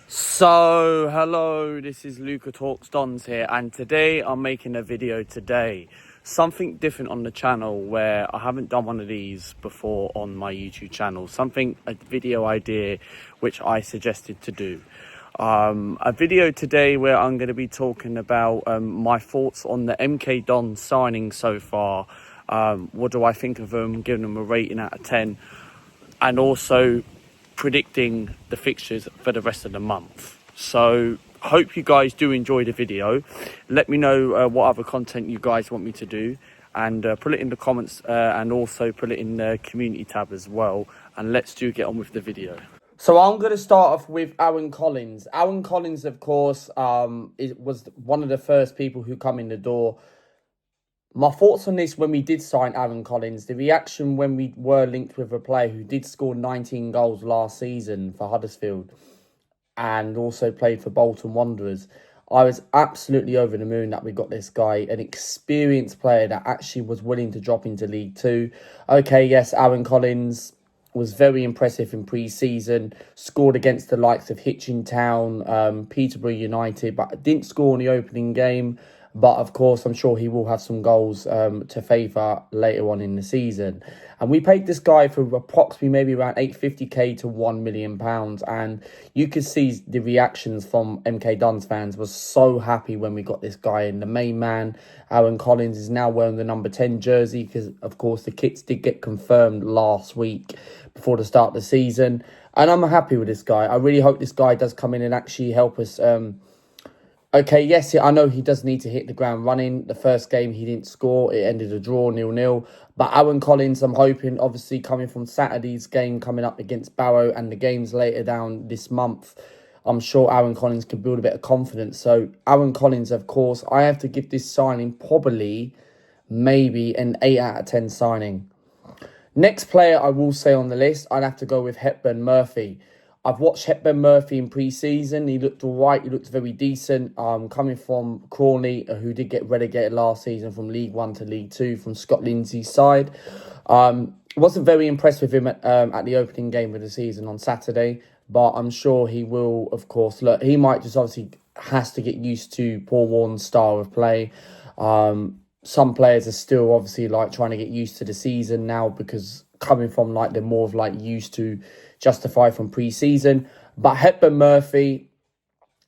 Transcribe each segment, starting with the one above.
So, hello, this is Luca Talks Dons here, and today I'm making a video today. Something different on the channel where I haven't done one of these before on my YouTube channel. A video idea which I suggested to do. A video today where I'm going to be talking about my thoughts on the MK Dons signing so far. What do I think of them, giving them a rating out of 10, and also predicting the fixtures for the rest of the month. So hope you guys do enjoy the video. Let me know what other content you guys want me to do, and put it in the comments, and also put it in the community tab as well, and let's get on with the video. So I'm going to start off with Aaron Collins. Aaron Collins, of course, was one of the first people who come in the door. My thoughts on this when we did sign Aaron Collins, the reaction when we were linked with a player who did score 19 goals last season for Huddersfield and also played for Bolton Wanderers. I was absolutely over the moon that we got this guy, an experienced player that actually was willing to drop into League Two. Okay, yes, Aaron Collins was very impressive in pre-season, scored against the likes of Hitchin Town, Peterborough United, but didn't score in the opening game. But, of course, I'm sure he will have some goals to favour later on in the season. And we paid this guy for approximately maybe around £850k to £1 million. And you could see the reactions from MK Dons fans was so happy when we got this guy in. The main man, Aaron Collins, is now wearing the number 10 jersey because, of course, the kits did get confirmed last week before the start of the season. And I'm happy with this guy. I really hope this guy does come in and actually help us. Okay, yes, I know he does need to hit the ground running. The first game he didn't score. It ended a draw, 0-0. But Aaron Collins, I'm hoping, obviously coming from Saturday's game coming up against Barrow and the games later down this month, I'm sure Aaron Collins can build a bit of confidence. So Aaron Collins, of course, I have to give this signing probably maybe an 8 out of 10 signing. Next player I will say on the list, I'd have to go with Hepburn Murphy. I've watched Hepburn Murphy in pre-season. He looked all right. He looked very decent. Coming from Crawley, who did get relegated last season from League One to League Two from Scott Lindsay's side. Wasn't very impressed with him at the opening game of the season on Saturday. But I'm sure he will, of course. Look, he might just obviously has to get used to Paul Warren's style of play. Some players are still obviously like trying to get used to the season now because coming from like they're more of like used to justify from pre-season. But Hepburn Murphy,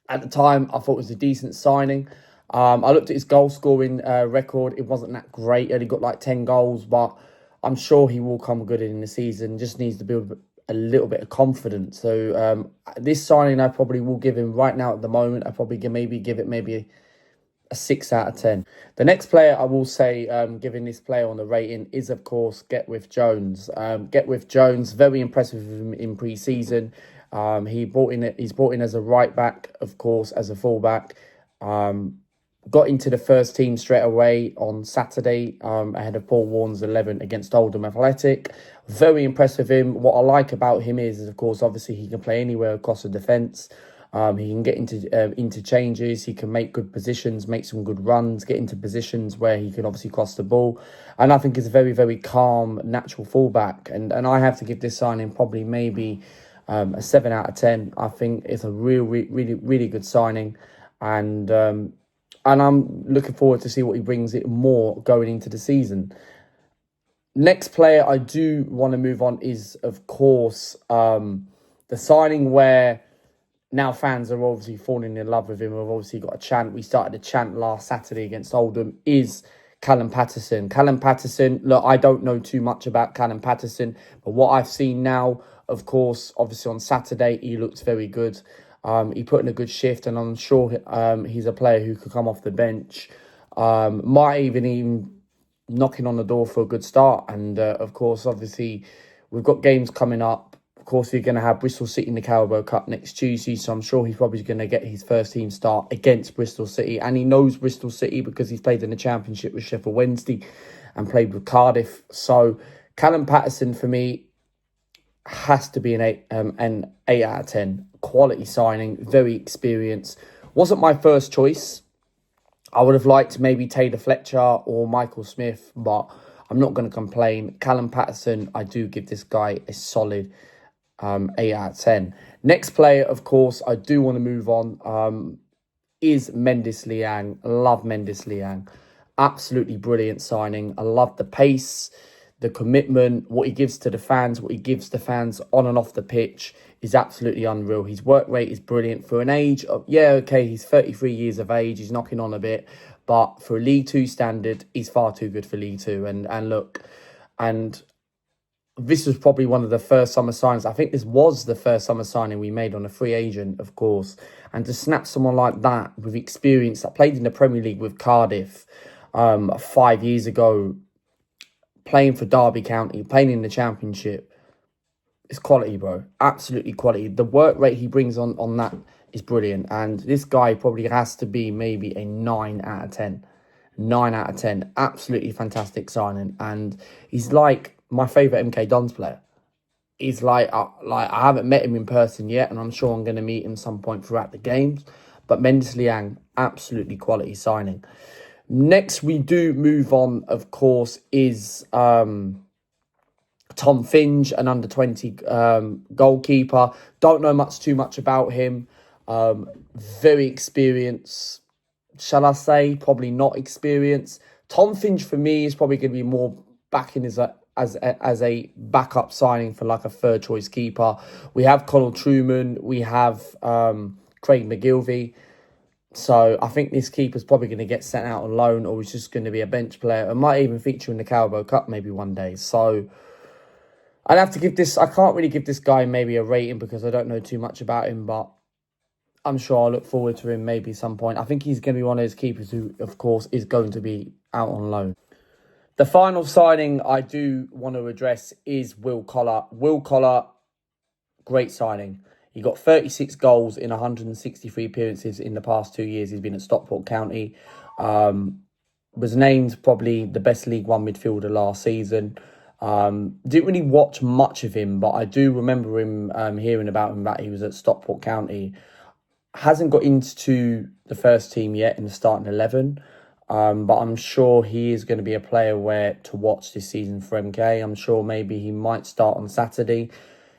at the time, I thought was a decent signing. I looked at his goal scoring record. It wasn't that great. He only got like 10 goals, but I'm sure he will come good in the season. Just needs to build a little bit of confidence. So this signing, I probably will give him right now at the moment. I probably give it maybe a 6 out of 10. The next player I will say, giving this player on the rating, is of course Getwith Jones. Getwith Jones, very impressive in pre-season. He's brought in as a right back, of course, as a fullback. Got into the first team straight away on Saturday ahead of Paul Warren's 11 against Oldham Athletic. Very impressive him. What I like about him is of course, obviously he can play anywhere across the defence. He can get into changes. He can make good positions, make some good runs, get into positions where he can obviously cross the ball. And I think he's a very, very calm, natural fullback. And I have to give this signing probably maybe a 7 out of 10. I think it's a really good signing. And I'm looking forward to see what he brings it more going into the season. Next player I do want to move on is, of course, the signing where now fans are obviously falling in love with him. We've obviously got a chant. We started a chant last Saturday against Oldham, is Callum Paterson. Callum Paterson, look, I don't know too much about Callum Paterson, but what I've seen now, of course, obviously on Saturday, he looks very good. He put in a good shift, and I'm sure he's a player who could come off the bench. Might even knocking on the door for a good start. And, of course, obviously, we've got games coming up. Of course, we're going to have Bristol City in the Carabao Cup next Tuesday, so I'm sure he's probably going to get his first team start against Bristol City. And he knows Bristol City because he's played in the Championship with Sheffield Wednesday and played with Cardiff. So Callum Paterson, for me, has to be an 8 out of 10. Quality signing, very experienced. Wasn't my first choice. I would have liked maybe Taylor Fletcher or Michael Smith, but I'm not going to complain. Callum Paterson, I do give this guy a solid 8 out of 10. Next player, of course, I do want to move on, is Mendes Liang. Love Mendes Liang. Absolutely brilliant signing. I love the pace, the commitment, what he gives to the fans, what he gives the fans on and off the pitch is absolutely unreal. His work rate is brilliant for an age of, yeah, okay, he's 33 years of age. He's knocking on a bit. But for a League Two standard, he's far too good for League Two. And look, and this was probably one of the first summer signings. I think this was the first summer signing we made on a free agent, of course. And to snap someone like that with experience that played in the Premier League with Cardiff 5 years ago, playing for Derby County, playing in the Championship, it's quality, bro. Absolutely quality. The work rate he brings on that is brilliant. And this guy probably has to be maybe a 9 out of 10. 9 out of 10. Absolutely fantastic signing. And he's like my favourite MK Dons player. He's like I haven't met him in person yet, and I'm sure I'm going to meet him some point throughout the games. But Mendes Liang, absolutely quality signing. Next, we do move on, of course, is Tom Finge, an under-20 goalkeeper. Don't know too much about him. Very experienced, shall I say? Probably not experienced. Tom Finge, for me, is probably going to be more back in as a backup signing for like a third choice keeper. We have Conor Truman, we have Craig McGilvey. So I think this keeper's probably going to get sent out on loan, or he's just going to be a bench player and might even feature in the Carabao Cup maybe one day. So I'd have to give this, I can't really give this guy maybe a rating because I don't know too much about him, but I'm sure I'll look forward to him maybe some point. I think he's going to be one of those keepers who, of course, is going to be out on loan. The final signing I do want to address is Will Collar. Will Collar, great signing. He got 36 goals in 163 appearances in the past 2 years. He's been at Stockport County. Was named probably the best League One midfielder last season. Didn't really watch much of him, but I do remember him hearing about him that he was at Stockport County. Hasn't got into the first team yet in the starting 11. But I'm sure he is going to be a player to watch this season for MK. I'm sure maybe he might start on Saturday.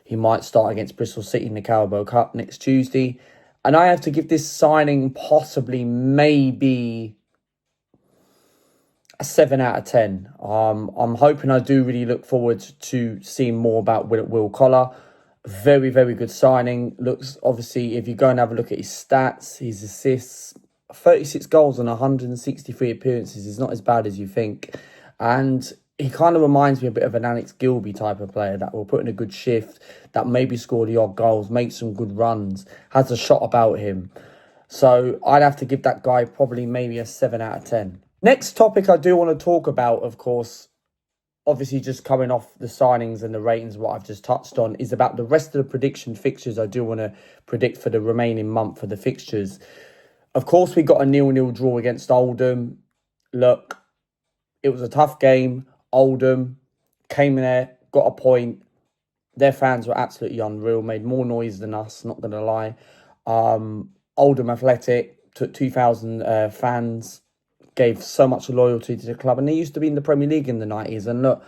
He might start against Bristol City in the Carabao Cup next Tuesday. And I have to give this signing possibly maybe a 7 out of 10. I'm hoping, I do really look forward to seeing more about Will Collar. Very, very good signing. Looks, obviously, if you go and have a look at his stats, his assists, 36 goals on 163 appearances is not as bad as you think. And he kind of reminds me a bit of an Alex Gilby type of player that will put in a good shift, that maybe score the odd goals, make some good runs, has a shot about him. So I'd have to give that guy probably maybe a 7 out of 10. Next topic I do want to talk about, of course, obviously just coming off the signings and the ratings, what I've just touched on, is about the rest of the prediction fixtures I do want to predict for the remaining month for the fixtures. Of course, we got a 0-0 draw against Oldham. Look, it was a tough game. Oldham came in there, got a point. Their fans were absolutely unreal, made more noise than us, not going to lie. Oldham Athletic took 2,000 fans, gave so much loyalty to the club. And they used to be in the Premier League in the 90s. And look,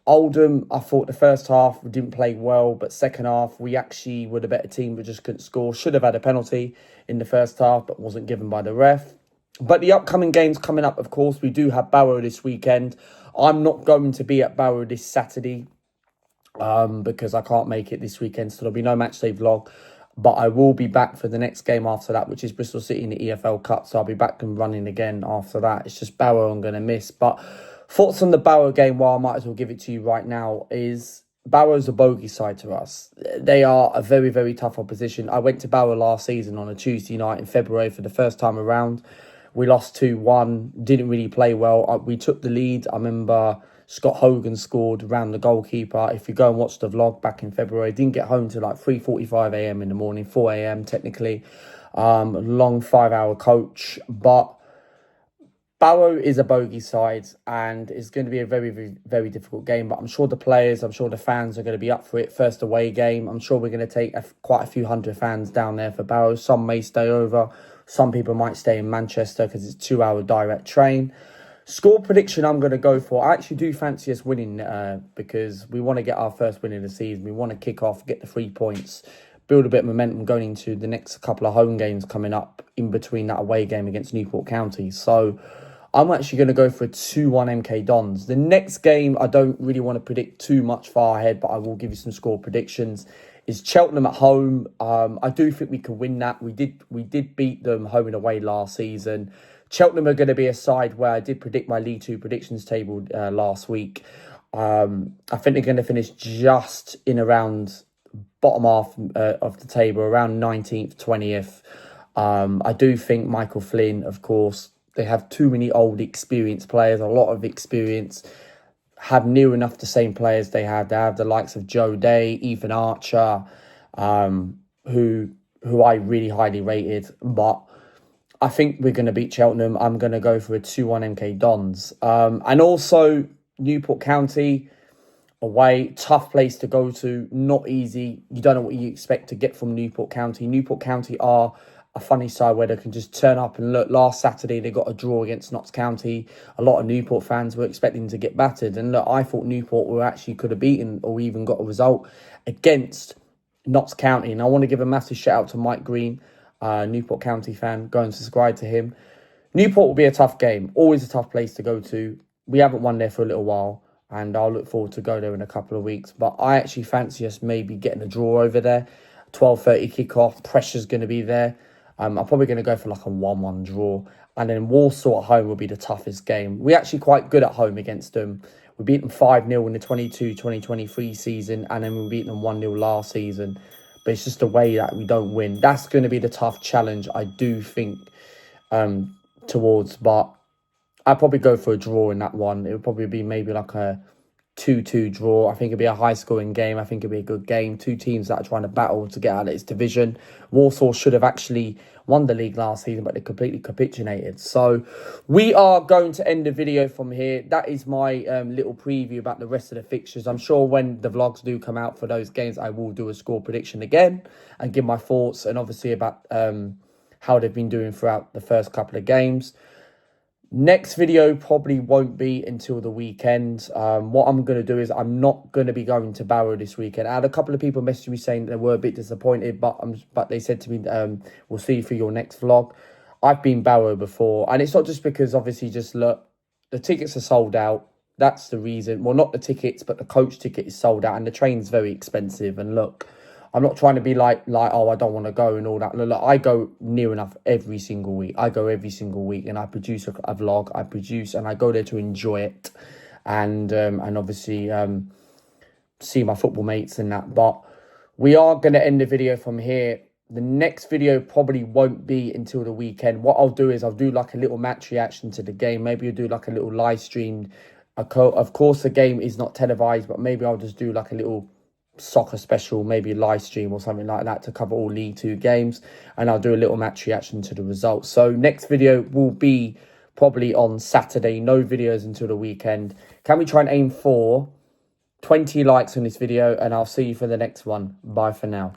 Oldham, I thought the first half we didn't play well, but second half we actually were the better team, but just couldn't score. Should have had a penalty in the first half, but wasn't given by the ref. But the upcoming games coming up, of course, we do have Barrow this weekend. I'm not going to be at Barrow this Saturday because I can't make it this weekend, so there'll be no matchday vlog. But I will be back for the next game after that, which is Bristol City in the EFL Cup. So I'll be back and running again after that. It's just Barrow I'm going to miss. But thoughts on the Barrow game, well, I might as well give it to you right now, is Barrow's a bogey side to us. They are a very, very tough opposition. I went to Barrow last season on a Tuesday night in February for the first time around. We lost 2-1, didn't really play well. We took the lead. I remember Scott Hogan scored around the goalkeeper. If you go and watch the vlog back in February, didn't get home till like 3:45 a.m. in the morning, 4 a.m. technically. Long 5-hour coach. But Barrow is a bogey side and it's going to be a very, very, very difficult game. But I'm sure the players, I'm sure the fans are going to be up for it. First away game. I'm sure we're going to take quite a few hundred fans down there for Barrow. Some may stay over. Some people might stay in Manchester because it's a 2-hour direct train. Score prediction I'm going to go for. I actually do fancy us winning because we want to get our first win of the season. We want to kick off, get the 3 points, build a bit of momentum going into the next couple of home games coming up in between that away game against Newport County. So I'm actually going to go for a 2-1 MK Dons. The next game, I don't really want to predict too much far ahead, but I will give you some score predictions. Is Cheltenham at home. I do think we can win that. We did beat them home and away last season. Cheltenham are going to be a side where I did predict my League Two predictions table last week. I think they're going to finish just in around bottom half of the table, around 19th, 20th. I do think Michael Flynn, of course, they have too many old experienced players, a lot of experience, have near enough the same players they have. They have the likes of Joe Day, Ethan Archer, who I really highly rated, but I think we're going to beat Cheltenham. I'm going to go for a 2-1 MK Dons. And also Newport County away, tough place to go to, not easy. You don't know what you expect to get from Newport County. Newport County are a funny side where they can just turn up and look. Last Saturday, they got a draw against Notts County. A lot of Newport fans were expecting to get battered. And look, I thought Newport were actually could have beaten or even got a result against Notts County. And I want to give a massive shout out to Mike Green, Newport County fan. Go and subscribe to him. Newport will be a tough game. Always a tough place to go to. We haven't won there for a little while, and I'll look forward to go there in a couple of weeks. But I actually fancy us maybe getting a draw over there. 12:30 kickoff. Pressure's going to be there. I'm probably going to go for like a 1-1 draw. And then Walsall at home will be the toughest game. We're actually quite good at home against them. We beat them 5-0 in the 22-2023 season, and then we beat them 1-0 last season. But it's just the way that we don't win. That's going to be the tough challenge, I do think, towards. But I'd probably go for a draw in that one. It would probably be maybe like a 2-2 draw. I think it'd be a high-scoring game. I think it'd be a good game. Two teams that are trying to battle to get out of its division. Walsall should have actually won the league last season, but they completely capitulated. So we are going to end the video from here. That is my little preview about the rest of the fixtures. I'm sure when the vlogs do come out for those games, I will do a score prediction again and give my thoughts, and obviously about how they've been doing throughout the first couple of games. Next video probably won't be until the weekend. What I'm going to do is I'm not going to be going to Barrow this weekend. I had a couple of people messaging me saying they were a bit disappointed, but they said to me, we'll see you for your next vlog. I've been Barrow before, and it's not just because obviously just look, the tickets are sold out. That's the reason. Well, not the tickets, but the coach ticket is sold out, and the train's very expensive. And look, I'm not trying to be like, oh, I don't want to go and all that. Look, I go near enough every single week. I go every single week, and I produce a vlog. I produce, and I go there to enjoy it, and obviously see my football mates and that. But we are going to end the video from here. The next video probably won't be until the weekend. What I'll do is I'll do like a little match reaction to the game. Maybe I'll do like a little live stream. Of course, the game is not televised, but maybe I'll just do like a little soccer special, maybe a live stream or something like that to cover all League Two games, and I'll do a little match reaction to the results. So next video will be probably on Saturday. No videos until the weekend. Can we try and aim for 20 likes on this video, and I'll see you for the next one. Bye for now.